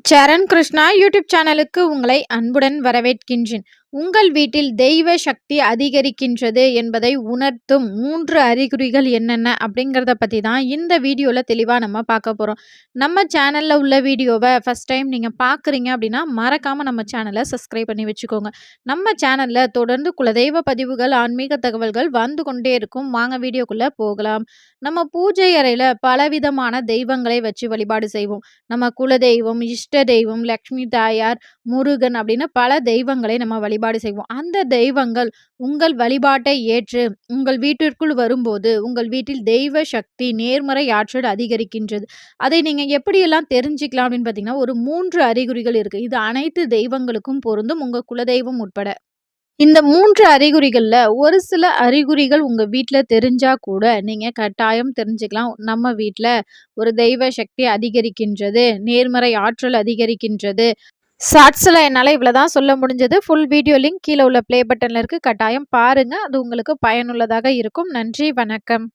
சரண் Krishna YouTube சேனலுக்கு உங்களை அன்புடன் வரவேற்கின்றேன். உங்கள் வீட்டில் தெய்வ சக்தி அதிகரிக்கின்றது என்பதை உணர்த்தும் 3 அறிகுறிகள் என்னென்ன அப்படிங்கிறத பத்தி தான் இந்த வீடியோல தெளிவா நம்ம பார்க்க போறோம். நம்ம சேனல்ல உள்ள வீடியோவ ஃபர்ஸ்ட் டைம் நீங்க பார்க்குறீங்க அப்படின்னா, மறக்காம நம்ம சேனல சப்ஸ்கிரைப் பண்ணி வச்சுக்கோங்க. நம்ம சேனல்ல தொடர்ந்து குலதெய்வ பதிவுகள், ஆன்மீக தகவல்கள் வந்து கொண்டே இருக்கும். வாங்க வீடியோக்குள்ள போகலாம். நம்ம பூஜை அறையில பலவிதமான தெய்வங்களை வச்சு வழிபாடு செய்வோம். நம்ம குலதெய்வம், இஷ்ட தெய்வம், லக்ஷ்மி தாயார், முருகன் அப்படின்னு பல தெய்வங்களை நம்ம வழிபாடு செய்வோம். அந்த தெய்வங்கள் உங்கள் வழிபாட்டை ஏற்று உங்கள் வீட்டிற்குள் வரும்போது, உங்கள் வீட்டில் தெய்வ சக்தி, நேர்மறை ஆற்றல் அதிகரிக்கின்றது. அதை நீங்க எப்படியெல்லாம் தெரிஞ்சுக்கலாம் அப்படின்னு பார்த்தீங்கன்னா, ஒரு 3 அறிகுறிகள் இருக்கு. இது அனைத்து தெய்வங்களுக்கும் பொருந்தும், உங்க குலதெய்வம் உட்பட. இந்த 3 அறிகுறிகள்ல ஒரு சில அறிகுறிகள் உங்க வீட்ல தெரிஞ்சா கூட, நீங்க கட்டாயம் தெரிஞ்சுக்கலாம். நம்ம வீட்ல ஒரு தெய்வ சக்தி அதிகரிக்கின்றது, நேர்மறை ஆற்றல் அதிகரிக்கின்றது. ஷார்ட்ஸ்ல என்னால இவ்வளதான் சொல்ல முடிஞ்சது. ஃபுல் வீடியோ லிங்க் கீழ உள்ள ப்ளே பட்டன்ல இருக்கு. கட்டாயம் பாருங்க. அது உங்களுக்கு பயனுள்ளதாக இருக்கும். நன்றி, வணக்கம்.